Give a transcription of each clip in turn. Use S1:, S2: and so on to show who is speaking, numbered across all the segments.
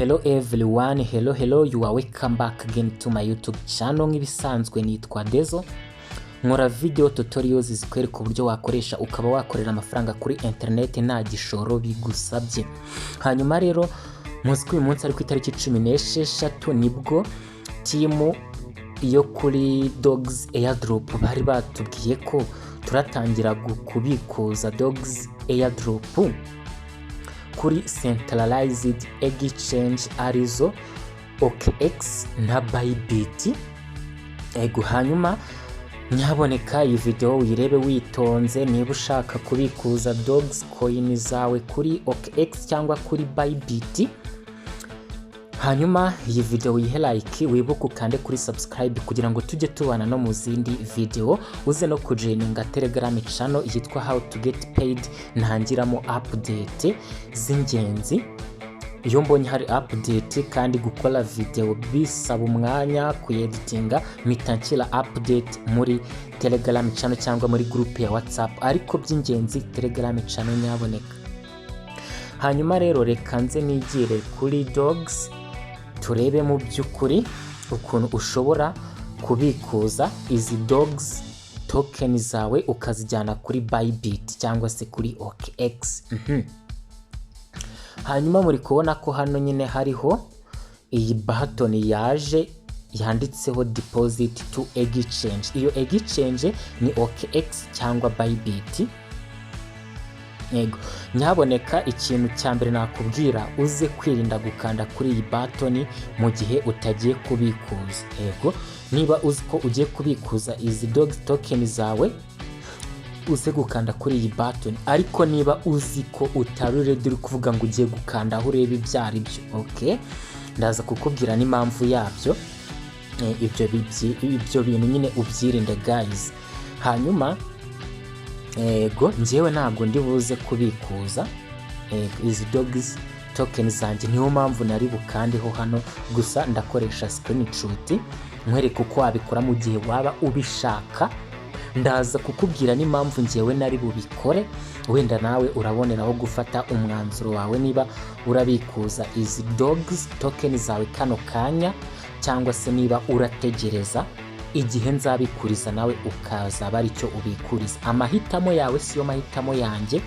S1: Hello everyone, hello, you are welcome back again to my YouTube channel. Nk'ibisanzwe nitwa Dezo, nkora video tutorials zikwereka uburyo wakoresha ukaba wakorera amafaranga kuri internet nta gishoro bigusabye. Hanyuma rero muzi ko uyu munsi ari ku itariki 16 nibwo timu iyo kuri Dogs Airdrop bari batubwiye ko turatangira kubikuza Dogs Airdrop kuri centralized exchange arizo OKX na Bybit. Ego hanyuma nyaboneka iyi video uyirebe witonze niba ushaka kubikuza Dogs coin zawe kuri OKX cyangwa kuri Bybit. Hanyuma iyi video uyihe like, wibuke ukande kuri subscribe kugira ngo tujye tubana no mu zindi video. Uze no kujoininga Telegram channel yitwa How to Get Paid, ntangiramo update z'ingenzi. Iyo mbonye hari update kandi gukora video bisaba umwanya kueditinga, mitankira update muri Telegram channel cyangwa muri group ya WhatsApp, ariko by'ingenzi Telegram channel nyaboneka. Hanyuma rero reka nze nigire kuri Dogs turebe mu by'ukuri ukuntu ushobora kubikuza izi Dogs token zawe ukazijyana kuri Bybit cyangwa se kuri OKX. Hanyuma muri kubona ko hano nyine hariho iyi button yaje yanditseho deposit to exchange. Iyo exchange ni OKX cyangwa Bybit. Yego nyaboneka ikintu cya mbere nakubwira uze kwirinda gukanda kuri iyi button mu gihe utagiye kubikuza. Yego niba uzi ko ugiye kubikuza izi Dogs token zawe uze gukanda kuri iyi button, ariko niba uzi ko utari ready uri kuvuga ngo ugiye gukanda aho urebe ibyari byo, okay, ndaza kukubwira n'impamvu yabyo. Ibyo bintu nyine ubyirinde guys. Hanyuma ego njyewe ntabwo ndi buze kubikuza izi Dogs token zanjye, niyo mpamvu nari bukandeho hano, gusa ndakoresha screenshot nkwereka uko wabikora mu gihe waba ubishaka. Ndaza kukubwira n'impamvu njyewe nari bubikore, wenda nawe uraboneraho gufata umwanzuro wawe niba urabikuza izi Dogs token zawe kano kanya cyangwa se niba urategereza igihe nzabikuriza nawe ukazaba ari cyo ubikuriza. Amahitamo yawe siyo mahitamo yanjye,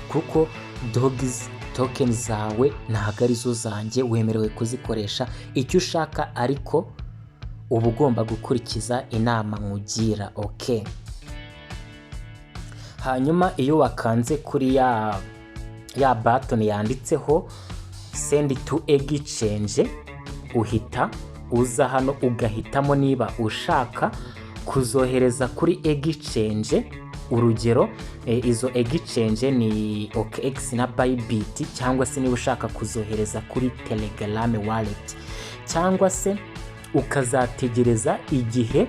S1: kuko Dogs token zawe ntabwo arizo zanjye, wemerewe kuzikoresha icyo ushaka, ariko uba ugomba gukurikiza inama nkugira, okay. Hanyuma iyo wakanze kuri ya button yanditseho send to exchange, uhita uza hano ugahitamo niba ushaka kuzohereza kuri exchange. Urugero izo exchange ni OKX na Bybit, cyangwa se niba ushaka kuzohereza kuri Telegram wallet, cyangwa se ukazategereza igihe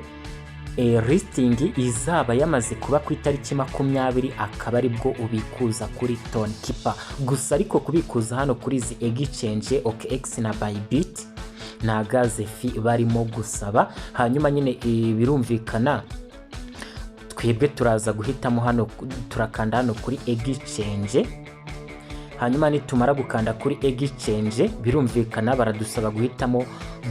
S1: listing izaba yamaze kuba ku itariki 20 akaba ari bwo ubikuza kuri Tonkeeper. Gusa ariko kubikuza hano kuri izi exchange OKX na Bybit na gaze fee barimo gusaba. Hanyuma nyine birumvikana twebwe turaza guhitamo hano, turakanda hano kuri exchange. Hanyuma nitumara gukanda kuri exchange birumvikana baradusaba guhitamo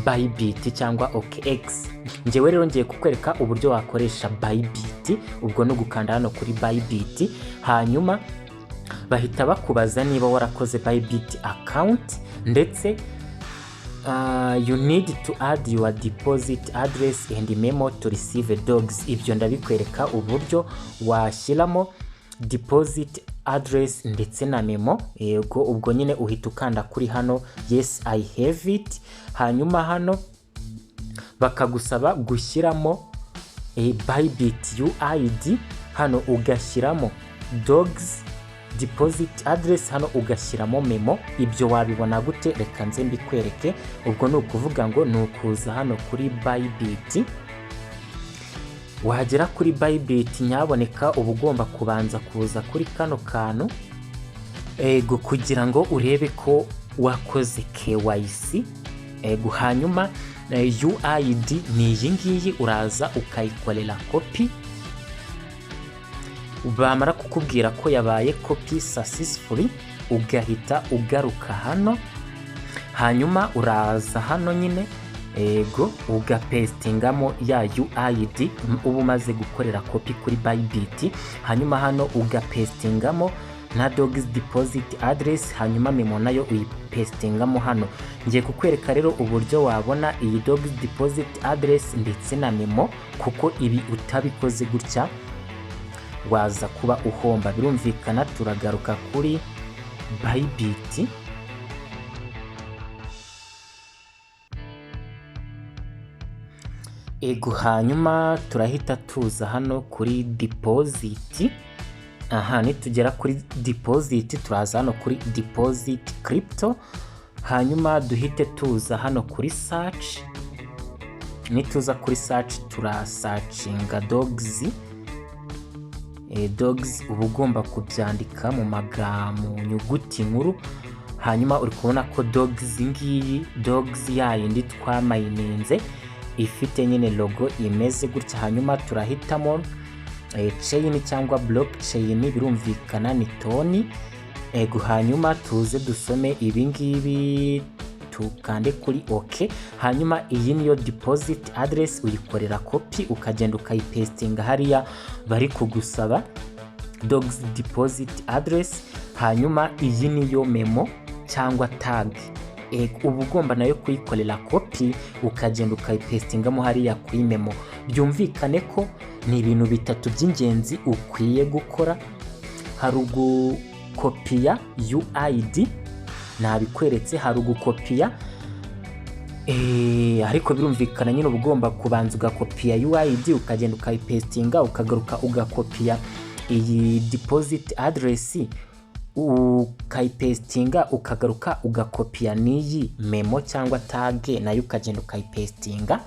S1: Bybit cyangwa OKX. Njyewe rero ngiye kukwereka uburyo wakoresha Bybit. Ubwo no gukanda hano kuri Bybit, hanyuma bahita bakubaza niba warakoze Bybit account, ndetse you need to add your deposit address and memo to receive Dogs. Ibyo ndabikwereka uburyo washyiramo deposit address ndetse na memo. Yego ubwo nyine uhita ukanda kuri hano yes I have it. Hanyuma hano bakagusaba gushyiramo Bybit UID, hano ugashyiramo Dogs deposit address, hano ugashyiramo memo. Ibyo wabibona gute? Reka nze mbikwereke. Ubwo ni ukuvuga ngo ni ukuza hano kuri Bybit. Wagera kuri Bybit nyaboneka uba ugomba kubanza kuza kuri kano kantu ego kugira ngo urebe ko wakoze KYC. Ego hanyuma UID ni iyi ngiyi, uraza ukayikorera copy. Bamara kukubwira ko yabaye copy successfully ugahita ugaruka hano hanyuma uraza hano nyine ego ugapestingamo ya UID uba umaze gukorera copy kuri Bybit, hanyuma hano ugapestingamo na dogs deposit address, hanyuma memo nayo uyipestingamo hano. Ngiye kukwereka rero uburyo wabona iyi dogs deposit address ndetse na memo, kuko ibi utabikoze gutya waza kuba uhomba. Birumvikana turagaruka kuri Bybit, ego hanyuma turahita tuza hano kuri deposit. Aha nitugera kuri deposit turaza hano kuri deposit crypto, hanyuma duhite tuza hano kuri search. Nituza kuri search turasearchinga dogs. Dogs uba ugomba kubyandika mu magambo nyuguti nkuru, hanyuma uri kubona ko dogs ngiyi dogs yayindi twamayininze ifite nyine logo imeze gutya. Hanyuma turahitamo chain cyangwa blockchain, birumvikana ni toni. Ego hanyuma tuze dusome ibi ngibi tukande kuri OK. Hanyuma iyi niyo deposit address uyikorera copy ukagenda ukayipestinga hariya bari kugusaba dogs deposit address. Hanyuma iyi niyo memo cyangwa tag, uba ugomba nayo kuyikorera copy ukagenda ukayipestingamo hariya kuri memo. Byumvikane ko ni ibintu bitatu by'ingenzi ukwiye gukora. Hari ugukopiya UID nabikweretse, hari ugukopiya ariko birumvikana nyine uba ugomba kubanza ugakopiya UID ukagenda ukayipestinga, ukagaruka ugakopiya iyi deposit address ukayipestinga, ukagaruka ugakopiya n'iyi memo cyangwa tag nayo ukagenda ukayipestinga.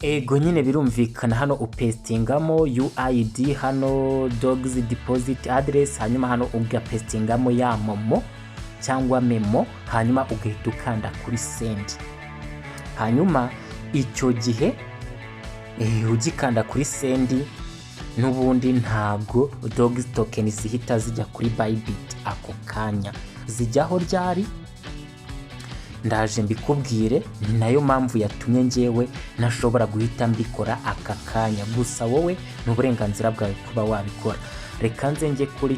S1: Ego nyine birumvikana hano upestingamo UID, hano dogs deposit address, hanyuma hano ugapestingamo ya momo cyangwa memo, hanyuma ugahita ukanda kuri send. Hanyuma icyo gihe ugikanda kuri send n'ubundi ntabwo dogs token zihita zijya kuri Bybit ako kanya, zijyaho ryari ndaje mbikubwire. Ni nayo mpamvu yatumye ngewe nashobora guhita mbikora aka kanya, gusa wowe ni uburenganzira bwawe kuba wabikora. Reka nze njye kuri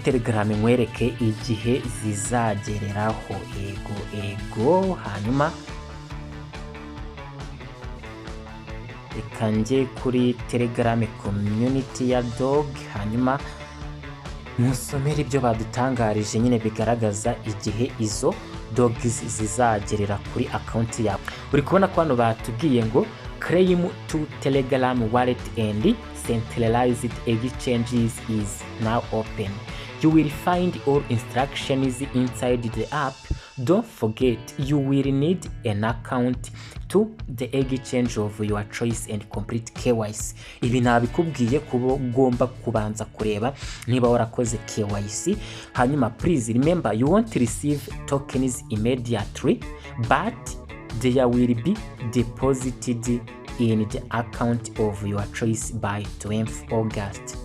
S1: Telegram nkwereke igihe zizagereraho. Ego hanyuma reka njye kuri Telegram community ya dog, hanyuma musomere ibyo badutangarije nyine bigaragaza igihe izo dogs zizagerera kuri account yawe. Uri kubona ko hano batubwiye ngo claim to Telegram wallet and centralized exchanges is now open. You will find all instructions inside the app. Don't forget, you will need an account to the exchange of your choice and complete KYC. Ibi nabikubwiye kuba ugomba kubanza kureba niba warakoze KYC. Hanyuma please remember, you won't receive tokens immediately, but they will be deposited in the account of your choice by 12th August.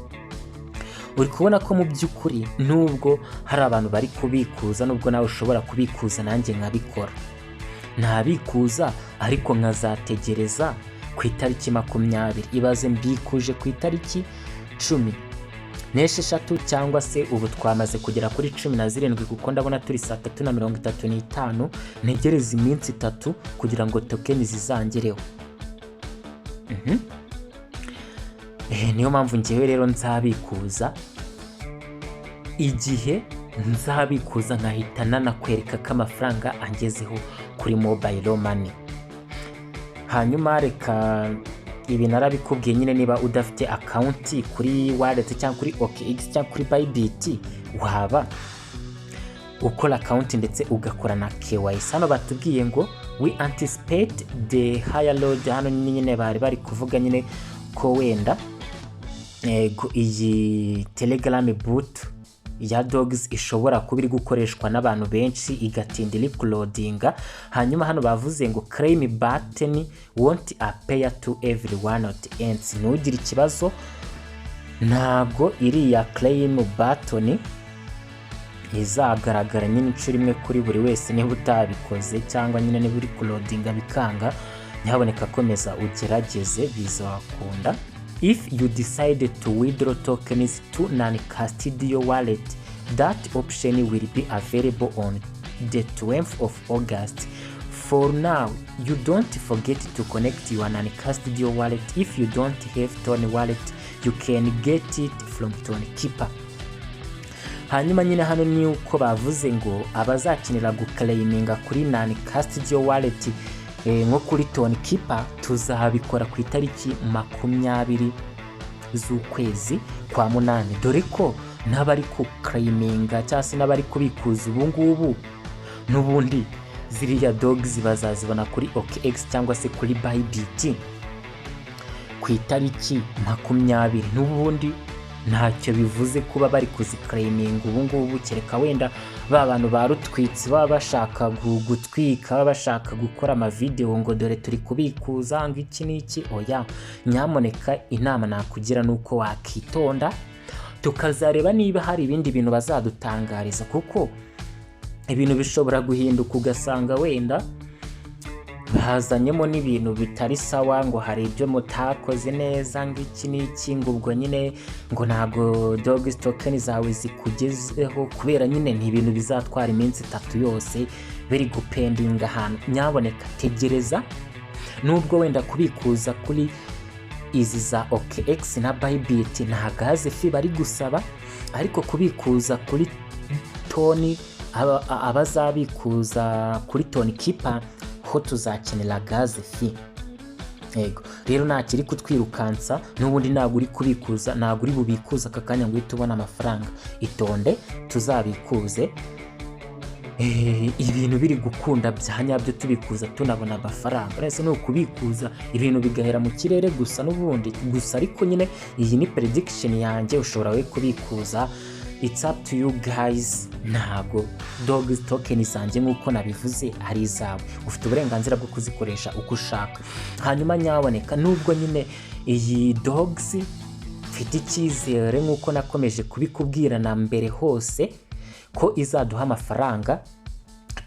S1: Uri kubona ko mu by'ukuri nubwo hari abantu bari kubikuza, nubwo nawe ushobora kubikuza nanjye nkabikora, ntabikuza ariko nkazategereza ku itariki 20. Ibaze mbikuje ku itariki 16 cyangwa se ubu twamaze kugera kuri 17 kuko ndabona turi 3:35. Ntegereza iminsi 3 kugira ngo token zizangereho. Niyo mpamvu ngewe rero nzabikuza. Igihe nzabikuza nkahita nanakwereka ko amafaranga angezeho kuri mobile money. Hanyuma reka ibi narabikubwiye nyine, niba udafite account kuri wallet cyangwa kuri OKX cyangwa kuri Bybit, waba ukora account ndetse ugakora na KYC. Hano batubwiye ngo we anticipate the higher load. Hano nyine bari kuvuga nyine ko wenda iyi Telegram bot ya dogs ishobora kuba iri gukoreshwa n'abantu benshi igatinda iri loadinga. Hanyuma hano bavuze ngo claim button won't appear to everyone at ends. Ntugire ikibazo, ntabwo iriya claim button izagaragara nyine inshuro imwe kuri buri wese niba utabikoze cyangwa nyine niba uri kurodinga bikanga, nyaboneka komeza ugerageze bizakunda. If you decide to withdraw tokens to non-custodial wallet, that option will be available on the 12th of August. For now, you don't forget to connect your non-custodial wallet. If you don't have Tone wallet, you can get it from Tone Keeper. Hanyuma nyine hano ni uko bavuze ngo abazakenera guclaiminga kuri non-custodial wallet nko kuri Tone Keeper tuzabikora ku itariki 20 z'ukwezi kwa munani, dore ko n'abari ku claiminga cyangwa se n'abari kubikuza ubu ngubu n'ubundi ziriya dogs bazazibona kuri OKX cyangwa se kuri Bybit ku itariki 20. n'ubundi ntacyo bivuze kuba bari kuziclaiminga ubu ngubu, kereka wenda ba bantu barutwitsi baba bashaka gutwika, baba bashaka gukora amavideo ngo dore turi kubikuza ngo iki n'iki. Oya, nyamuneka inama nakugira nuko wakitonda tukazareba niba hari ibindi bintu bazadutangariza, kuko ibintu bishobora guhinduka ugasanga wenda bazanyemo n'ibintu bitari sawa, ngo hari ibyo mutakoze neza ngo iki n'iki, ngo ubwo nyine ngo ntago dogs token zawe zikugezeho, kubera nyine ni ibintu bizatwara iminsi 3 yose biri gupendinga ahantu. Nyaboneka tegereza, nubwo wenda kubikuza kuri izi za OKX na Bybit nta gaze fi bari gusaba, ariko kubikuza kuri Tone abazabikuza kuri Tone Keeper ho tuzakenera gaze fi. Yego rero nakiri kutwirukansa, n'ubundi ntabwo uri kubikuza, ntabwo uri bubikuza aka kanya ngo tubona amafaranga. Itonde tuzabikuze ibintu biri gukunda byanyabyo tubikuza tunabona amafaranga. Rese no kubikuza ibintu bigahera mu kirere gusa n'ubundi gusa, ariko nyine iyi ni prediction yanjye, ushobora we kubikuza. It's up to you guys. Ntabwo dogs token zanjye nk'uko nabivuze ari izawe, ufite uburenganzira bwo kuzikoresha uko ushaka. Hanyuma nyaboneka nubwo nyine iyi dogs mfite icyizere nk'uko nakomeje kubikubwira na mbere hose ko izaduha amafaranga,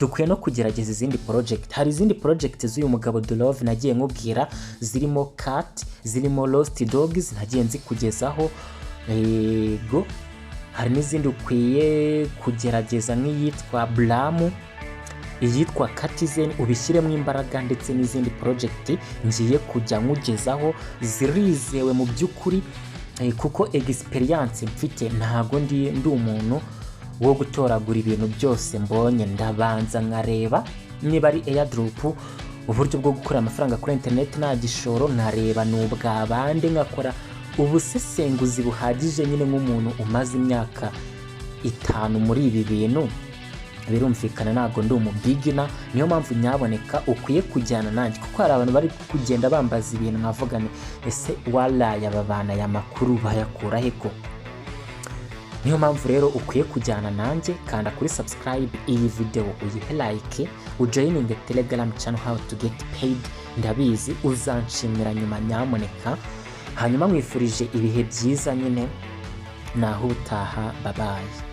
S1: dukwiye no kugerageza izindi project. Hari izindi project z'uyu mugabo Dolove nagiye nkubwira, zirimo cat, zirimo lost dogs, nagiye nzikugezaho. Yego hari n'izindi ukwiye kugerageza nk'iyitwa Blamu, iyitwa Katizen, ubishyiremo imbaraga, ndetse n'izindi project ngiye kujya nkugezaho zirizewe mu by'ukuri, kuko experience mfite. Ntago ndi umuntu wo gutoragura ibintu byose mbonye, ndabanza nkareba niba ari Airdrop, uburyo bwo gukora amafaranga kuri internet nta gishoro, nkareba n'ubwabande, nkakora ubusesenguzi buhagije nyine nk'umuntu umaze imyaka 5 muri ibi bintu. Birumvikana ntago ndi umubigina, niyo mpamvu nyaboneka ukwiye kujyana nanjye, kuko hari abantu bari kugenda bambaza ibintu nkavugane ese walaye aba bana ya makuru bayakura he ko. Niyo mpamvu rero ukwiye kujyana nanjye, kanda kuri subscribe iyi video, uyihe like, ujoining the Telegram channel how to get paid. Ndabizi uzanshimira nyuma nyamuneka. Hanyuma mwifurije ibihe byiza nyine, naho utaha. Bye bye.